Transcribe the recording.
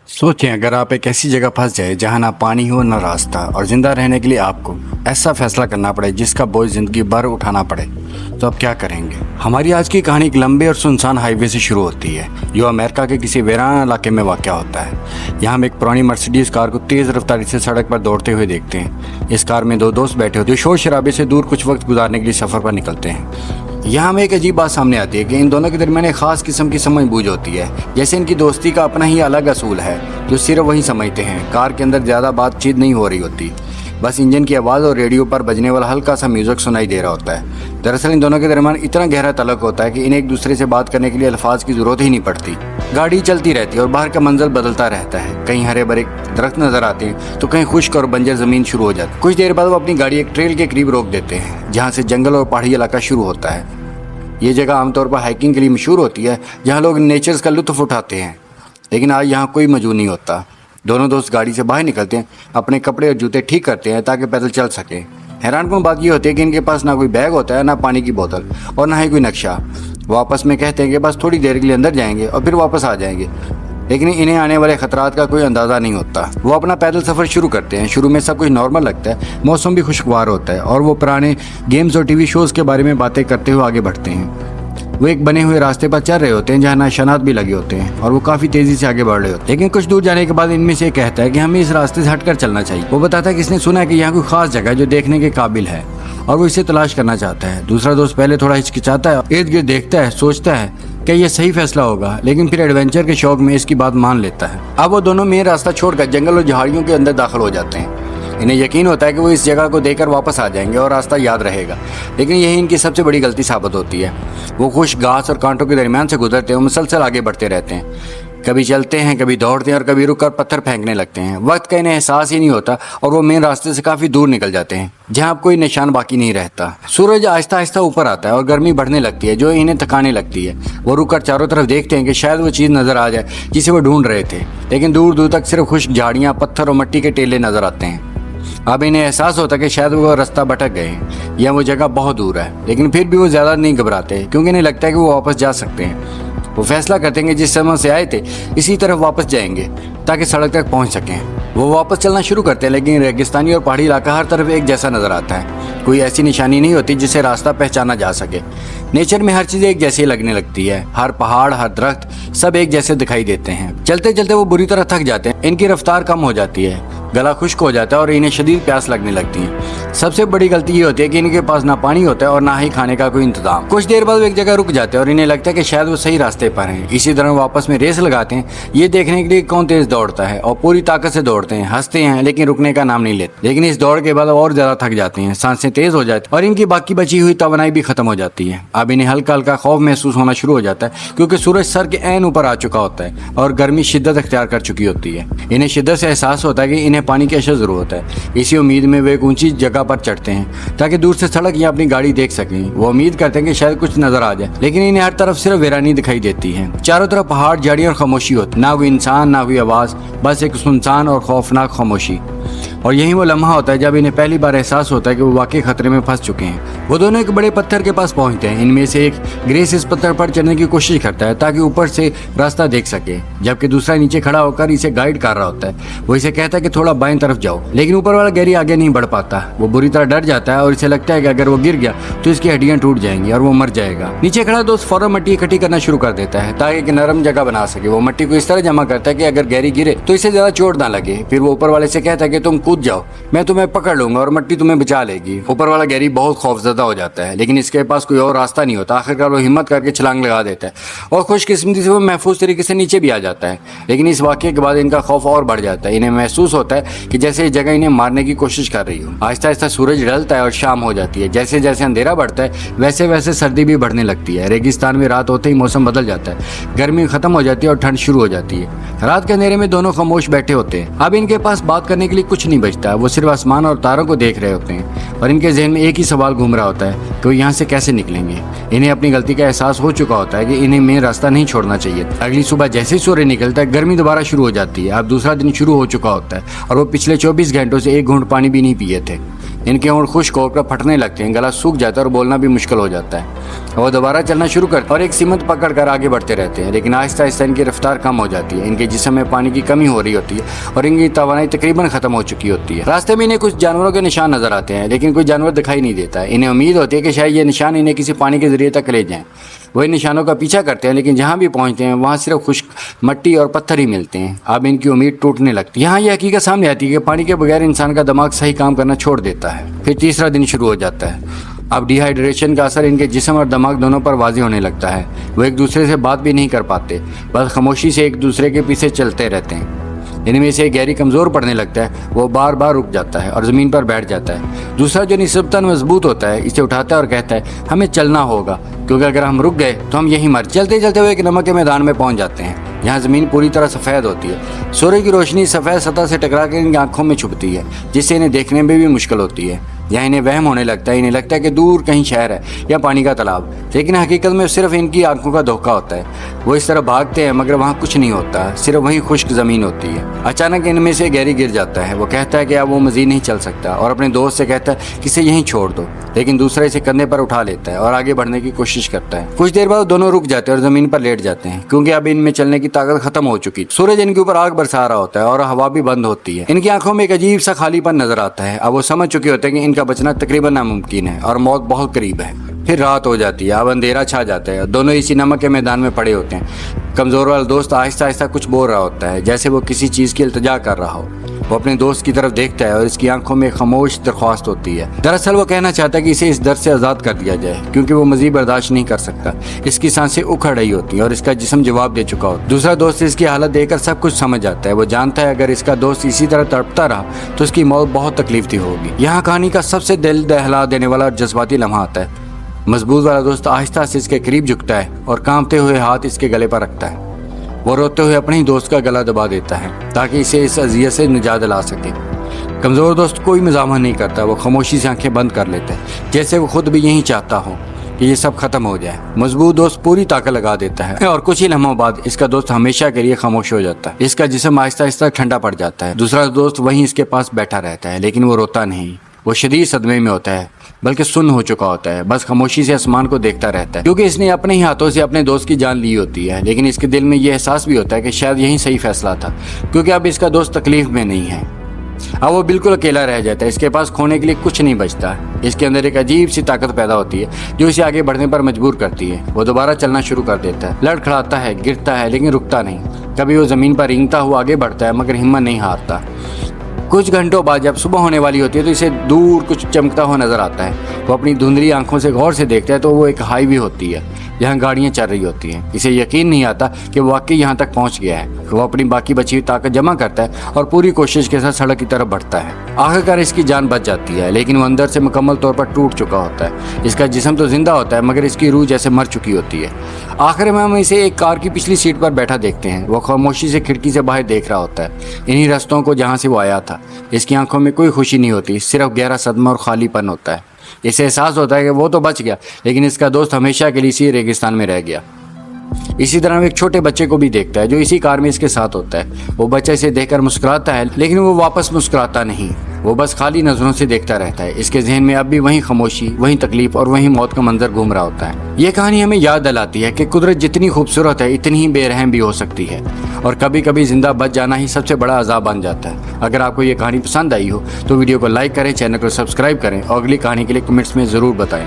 सोचें अगर आप एक ऐसी जगह फंस जाए जहां ना पानी हो ना रास्ता और जिंदा रहने के लिए आपको ऐसा फैसला करना पड़े जिसका बोझ जिंदगी भर उठाना पड़े, तो आप क्या करेंगे। हमारी आज की कहानी एक लंबे और सुनसान हाईवे से शुरू होती है जो अमेरिका के किसी वीरान इलाके में वाक़ होता है। यहाँ हम एक पुरानी मर्सिडीज कार को तेज़ रफ्तारी से सड़क पर दौड़ते हुए देखते हैं। इस कार में दो दोस्त बैठे होते हैं जो शोर शराबे से दूर कुछ वक्त गुजारने के लिए सफ़र पर निकलते हैं। यहाँ हमें एक अजीब बात सामने आती है कि इन दोनों के दरमियान एक खास किस्म की समझ-बूझ होती है, जैसे इनकी दोस्ती का अपना ही अलग असूल है जो सिर्फ वही समझते हैं। कार के अंदर ज़्यादा बातचीत नहीं हो रही होती, बस इंजन की आवाज़ और रेडियो पर बजने वाला हल्का सा म्यूज़िक सुनाई दे रहा होता है। दरअसल इन दोनों के दरमियान इतना गहरा तल्लुक़ होता है कि इन्हें एक दूसरे से बात करने के लिए अल्फाज की ज़रूरत ही नहीं पड़ती। गाड़ी चलती रहती है और बाहर का मंजर बदलता रहता है। कहीं हरे भरे दरख्त नज़र आते हैं तो कहीं खुश्क और बंजर ज़मीन शुरू हो जाती है। कुछ देर बाद वो अपनी गाड़ी एक ट्रेल के करीब रोक देते हैं जहाँ से जंगल और पहाड़ी इलाका शुरू होता है। ये जगह आमतौर पर हाइकिंग के लिए मशहूर होती है, जहाँ लोग नेचर्स का लुत्फ़ उठाते हैं, लेकिन आज यहाँ कोई मौजूद नहीं होता। दोनों दोस्त गाड़ी से बाहर निकलते हैं, अपने कपड़े और जूते ठीक करते हैं ताकि पैदल चल सकें। हैरानकुन बात यह होती है कि इनके पास ना कोई बैग होता है, ना पानी की बोतल और ना ही कोई नक्शा। वो आपस में कहते हैं कि बस थोड़ी देर के लिए अंदर जाएंगे और फिर वापस आ जाएंगे, लेकिन इन्हें आने वाले खतरात का कोई अंदाज़ा नहीं होता। वो अपना पैदल सफ़र शुरू करते हैं। शुरू में सब कुछ नॉर्मल लगता है, मौसम भी खुशगवार होता है और वो पुराने गेम्स और टीवी शोज़ के बारे में बातें करते हुए आगे बढ़ते हैं। वो एक बने हुए रास्ते पर चल रहे होते हैं जहाँ निशानात भी लगे होते हैं और वो काफ़ी तेज़ी से आगे बढ़ रहे होते हैं। लेकिन कुछ दूर जाने के बाद इनमें से एक कहता है कि हमें इस रास्ते से हटकर चलना चाहिए। वो बताता है कि इसने सुना है कि यहाँ कोई खास जगह है जो देखने के काबिल है और वो इसे तलाश करना चाहता है। दूसरा दोस्त पहले थोड़ा हिचकिचाता है, इर्द गिर्द देखता है, सोचता है कि यह सही फैसला होगा, लेकिन फिर एडवेंचर के शौक में इसकी बात मान लेता है। अब वो दोनों मेन रास्ता छोड़कर जंगल और झाड़ियों के अंदर दाखिल हो जाते हैं। इन्हें यकीन होता है कि वो इस जगह को देखकर वापस आ जाएंगे और रास्ता याद रहेगा, लेकिन यही इनकी सबसे बड़ी गलती साबित होती है। वो खुश घास और कांटों के दरमियान से गुजरते हैं, मुसलसल आगे बढ़ते रहते हैं। कभी चलते हैं, कभी दौड़ते हैं और कभी रुक कर पत्थर फेंकने लगते हैं। वक्त का इन्हें एहसास ही नहीं होता और वो मेन रास्ते से काफ़ी दूर निकल जाते हैं जहाँ अब कोई निशान बाकी नहीं रहता। सूरज आहिस्ता आहिस्ता ऊपर आता है और गर्मी बढ़ने लगती है जो इन्हें थकाने लगती है। वो रुक कर चारों तरफ देखते हैं कि शायद वो चीज़ नज़र आ जाए जिसे वो ढूंढ रहे थे, लेकिन दूर दूर तक सिर्फ खुश्क झाड़ियाँ, पत्थर और मिट्टी के टेले नज़र आते हैं। अब इन्हें एहसास होता है कि शायद वो रास्ता भटक गए हैं या वो जगह बहुत दूर है, लेकिन फिर भी वो ज़्यादा नहीं घबराते क्योंकि इन्हें लगता है कि वो वापस जा सकते हैं। वो फैसला करते हैं कि जिस समय से आए थे इसी तरफ वापस जाएंगे ताकि सड़क तक पहुंच सकें। वो वापस चलना शुरू करते हैं, लेकिन रेगिस्तानी और पहाड़ी इलाका हर तरफ एक जैसा नज़र आता है। कोई ऐसी निशानी नहीं होती जिसे रास्ता पहचाना जा सके। नेचर में हर चीज़ एक जैसी लगने लगती है। हर पहाड़, हर दरख्त सब एक जैसे दिखाई देते हैं। चलते चलते वो बुरी तरह थक जाते हैं। इनकी रफ्तार कम हो जाती है, गला खुश्क हो जाता है और इन्हें शदीद प्यास लगने लगती है। सबसे बड़ी गलती ये होती है कि इनके पास ना पानी होता है और ना ही खाने का कोई इंतजाम। कुछ देर बाद वो एक जगह रुक जाते हैं और इन्हें लगता है कि शायद वो सही रास्ते पर हैं। इसी तरह वो आपस में रेस लगाते हैं, ये देखने के लिए कौन तेज दौड़ता है, और पूरी ताकत से दौड़ते हैं, हंसते हैं, लेकिन रुकने का नाम नहीं लेते। लेकिन इस दौड़ के बाद और ज्यादा थक जाते हैं, सांसें तेज हो जाती हैं और इनकी बाकी बची हुई तवानाई भी खत्म हो जाती है। अब इन्हें हल्का हल्का खौफ महसूस होना शुरू हो जाता है क्योंकि सूरज सर के ऐन ऊपर आ चुका होता है और गर्मी शिद्दत अख्तियार कर चुकी होती है। इन्हें शिद्दत से एहसास होता है कि इन्हें पानी की अशद जरूरत है। इसी उम्मीद में वे एक ऊंची जगह पर चढ़ते हैं ताकि दूर से सड़क या अपनी गाड़ी देख सकें। वो उम्मीद करते हैं कि शायद कुछ नजर आ जाए, लेकिन इन्हें हर तरफ सिर्फ वीरानी दिखाई देती है। चारों तरफ पहाड़, झाड़ियां और खामोशी होती, ना कोई इंसान, ना कोई आवाज, बस एक सुनसान और खौफनाक खामोशी। और यही वो लम्हा होता है जब इन्हें पहली बार एहसास होता है कि वो वाकई खतरे में फंस चुके हैं। वो दोनों एक बड़े पत्थर के पास पहुंचते हैं। इनमें से एक ग्रेस इस पत्थर पर चढ़ने की कोशिश करता है ताकि ऊपर से रास्ता देख सके, जबकि दूसरा नीचे खड़ा होकर इसे गाइड कर रहा होता है। वो इसे कहता है कि थोड़ा बाएं तरफ जाओ, लेकिन ऊपर वाला गैरी आगे नहीं बढ़ पाता। वो बुरी तरह डर जाता है और इसे लगता है कि अगर वो गिर गया तो इसकी हड्डियां टूट जाएंगी और वो मर जाएगा। नीचे खड़ा दोस्त फौरन मिट्टी इकट्ठी करना शुरू कर देता है ताकि एक नरम जगह बना सके। वो मिट्टी को इस तरह जमा करता है कि अगर गैरी गिरे तो इसे ज्यादा चोट ना लगे। फिर वो ऊपर वाले से कहता है कि तुम कूद जाओ, मैं तुम्हें पकड़ लूंगा और मिट्टी तुम्हें बचा लेगी। ऊपर वाला गैरी बहुत खौफजदा हो जाता है, लेकिन इसके पास कोई और रास्ता नहीं होता। आखिरकार वो हिम्मत करके छलांग लगा देता है और खुशकिस्मती से वो महफूज तरीके से नीचे भी आ जाता है। लेकिन इस वाक़े के बाद इनका खौफ और बढ़ जाता है। इन्हें महसूस होता है कि जैसे ये जगह इन्हें मारने की कोशिश कर रही हो। आहिस्ता आहिस्ता सूरज ढलता है और शाम हो जाती है। जैसे जैसे अंधेरा बढ़ता है वैसे वैसे सर्दी भी बढ़ने लगती है। रेगिस्तान में रात होते ही मौसम बदल जाता है, गर्मी खत्म हो जाती है और ठंड शुरू हो जाती है। रात के अंधेरे में दोनों खामोश बैठे होते हैं। अब इनके पास बात करने के लिए कुछ नहीं बचता। वो सिर्फ आसमान और तारों को देख रहे होते हैं और इनके जहन में एक ही सवाल घूम रहा होता है कि वो यहाँ से कैसे निकलेंगे। इन्हें अपनी गलती का एहसास हो चुका होता है कि इन्हें मेन रास्ता नहीं छोड़ना चाहिए। अगली सुबह जैसे ही सूर्य निकलता है गर्मी दोबारा शुरू हो जाती है। अब दूसरा दिन शुरू हो चुका होता है और वो पिछले 24 घंटों से एक घूंट पानी भी नहीं पिए थे। इनके होंठ खुश्क होकर फटने लगते हैं, गला सूख जाता है और बोलना भी मुश्किल हो जाता है। वो दोबारा चलना शुरू करते हैं और एक सीमत पकड़कर आगे बढ़ते रहते हैं, लेकिन आहिस्ता आहिस्ता इनकी रफ्तार कम हो जाती है। इनके जिस्म में पानी की कमी हो रही होती है और इनकी तवानाई तकरीबन खत्म हो चुकी होती है। रास्ते में इन्हें कुछ जानवरों के निशान नजर आते हैं, लेकिन कोई जानवर दिखाई नहीं देता है। इन्हें उम्मीद होती है कि शायद ये निशान इन्हें किसी पानी के जरिए तक ले जाएं। वो इन निशानों का पीछा करते हैं, लेकिन जहाँ भी पहुँचते हैं वहाँ सिर्फ खुश्क मिट्टी और पत्थर ही मिलते हैं। अब इनकी उम्मीद टूटने लगती है। यहाँ ये हकीकत सामने आती है कि पानी के बगैर इंसान का दिमाग सही काम करना छोड़ देता है। फिर तीसरा दिन शुरू हो जाता है। अब डिहाइड्रेशन का असर इनके जिस्म और दिमाग दोनों पर वाज़ेह होने लगता है। वो एक दूसरे से बात भी नहीं कर पाते, बस खामोशी से एक दूसरे के पीछे चलते रहते हैं। इनमें से गैरी कमज़ोर पड़ने लगता है, वो बार बार रुक जाता है और ज़मीन पर बैठ जाता है। दूसरा जो निस्बतन मजबूत होता है इसे उठाता है और कहता है हमें चलना होगा, क्योंकि अगर हम रुक गए तो हम यहीं मर। चलते चलते हुए एक नमक के मैदान में पहुंच जाते हैं। यहाँ ज़मीन पूरी तरह सफ़ेद होती है। सूर्य की रोशनी सफ़ेद सतह से टकरा कर इनकी आंखों में छुपती है, जिससे इन्हें देखने में भी मुश्किल होती है। यहाँ इन्हें वहम होने लगता है, इन्हें लगता है कि दूर कहीं शहर है या पानी का तालाब, लेकिन हकीकत में सिर्फ इनकी आंखों का धोखा होता है। वो इस तरह भागते हैं मगर वहाँ कुछ नहीं होता, सिर्फ वहीं खुश्क ज़मीन होती है। अचानक इनमें से गैरी गिर जाता है। वो कहता है कि अब वो मज़ीद नहीं चल सकता और अपने दोस्त से कहता है कि इसे यहीं छोड़ दो, लेकिन दूसरा इसे कंधे पर उठा लेता है और आगे बढ़ने की कोशिश करता है। कुछ देर बाद दोनों रुक जाते हैं और ज़मीन पर लेट जाते हैं, क्योंकि अब इनमें चलने की ताकत खत्म हो चुकी। सूरज इनके ऊपर आग बरसा रहा होता है और हवा भी बंद होती है। इनकी आंखों में एक अजीब सा खालीपन नजर आता है। अब वो समझ चुके होते हैं कि इनका बचना तकरीबन नामुमकिन है और मौत बहुत करीब है। फिर रात हो जाती है। अब अंधेरा छा जाता है। दोनों इसी नमक के मैदान में पड़े होते हैं। कमज़ोर वाला दोस्त आहिस्ता आहिस्ता कुछ बोल रहा होता है, जैसे वो किसी चीज़ की इल्तिजा कर रहा हो। वो अपने दोस्त की तरफ देखता है और इसकी आंखों में खामोश दरख्वास्त होती है। दरअसल वो कहना चाहता है कि इसे इस दर्द से आज़ाद कर दिया जाए, क्योंकि वो मज़ीद बर्दाश्त नहीं कर सकता। इसकी सांसें उखड़ रही होती हैं और इसका जिस्म जवाब दे चुका होता है। दूसरा दोस्त इसकी हालत देखकर सब कुछ समझ जाता है। वो जानता है अगर इसका दोस्त इसी तरह तड़पता रहा तो उसकी मौत बहुत तकलीफ दी होगी। यहाँ कहानी का सबसे दिल दहला देने वाला और जज्बाती लम्हा आता है। मजबूत वाला दोस्त आहिस्ता से इसके करीब झुकता है और कांपते हुए हाथ इसके गले पर रखता है। वो रोते हुए अपने ही दोस्त का गला दबा देता है ताकि इसे इस अजियत से निजात दिला सके। कमज़ोर दोस्त कोई मुज़ाहमत नहीं करता। वो खामोशी से आंखें बंद कर लेता है, जैसे वो खुद भी यही चाहता हो कि ये सब खत्म हो जाए। मजबूत दोस्त पूरी ताकत लगा देता है और कुछ ही लम्हों बाद इसका दोस्त हमेशा के लिए खामोश हो जाता है। इसका जिस्म आहिस्ता आहिस्ता ठंडा पड़ जाता है। दूसरा दोस्त वहीं इसके पास बैठा रहता है, लेकिन वो रोता नहीं। वो शदीद सदमे में होता है, बल्कि सुन्न हो चुका होता है। बस खामोशी से आसमान को देखता रहता है, क्योंकि इसने अपने ही हाथों से अपने दोस्त की जान ली होती है। लेकिन इसके दिल में ये एहसास भी होता है कि शायद यही सही फैसला था, क्योंकि अब इसका दोस्त तकलीफ में नहीं है। अब वो बिल्कुल अकेला रह जाता है। इसके पास खोने के लिए कुछ नहीं बचता। इसके अंदर एक अजीब सी ताकत पैदा होती है जो इसे आगे बढ़ने पर मजबूर करती है। वो दोबारा चलना शुरू कर देता है, लड़खड़ाता है, गिरता है, लेकिन रुकता नहीं। कभी वो ज़मीन पर रेंगता हुआ आगे बढ़ता है, मगर हिम्मत नहीं हारता। कुछ घंटों बाद जब सुबह होने वाली होती है तो इसे दूर कुछ चमकता हुआ नजर आता है। वो अपनी धुंधली आंखों से गौर से देखता है तो वो एक हाईवे होती है जहाँ गाड़ियाँ चल रही होती हैं। इसे यकीन नहीं आता कि वो वाकई यहाँ तक पहुँच गया है। वो अपनी बाकी बची हुई ताकत जमा करता है और पूरी कोशिश के साथ सड़क की तरफ बढ़ता है। आखिरकार इसकी जान बच जाती है, लेकिन वो अंदर से मुकम्मल तौर पर टूट चुका होता है। इसका जिस्म तो जिंदा होता है, मगर इसकी रूह जैसे मर चुकी होती है। आखिर में हम इसे एक कार की पिछली सीट पर बैठा देखते हैं। वो खामोशी से खिड़की से बाहर देख रहा होता है, इन्हीं रास्तों को जहाँ से वो आया था। इसकी आंखों में कोई खुशी नहीं होती, सिर्फ गहरा सदमा और खालीपन होता है। इसे एहसास होता है कि वो तो बच गया, लेकिन इसका दोस्त हमेशा के लिए इसी रेगिस्तान में रह गया। इसी तरह वो एक छोटे बच्चे को भी देखता है जो इसी कार में इसके साथ होता है। वो बच्चा इसे देखकर मुस्कुराता है, लेकिन वो वापस मुस्कुराता नहीं। वो बस खाली नजरों से देखता रहता है। इसके जहन में अब भी वही खामोशी, वही तकलीफ और वही मौत का मंजर घूम रहा होता है। ये कहानी हमें याद दिलाती है कि कुदरत जितनी खूबसूरत है इतनी ही बेरहम भी हो सकती है, और कभी कभी जिंदा बच जाना ही सबसे बड़ा अजाब बन जाता है। अगर आपको ये कहानी पसंद आई हो तो वीडियो को लाइक करें, चैनल को सब्सक्राइब करें और अगली कहानी के लिए कमेंट्स में ज़रूर बताएं।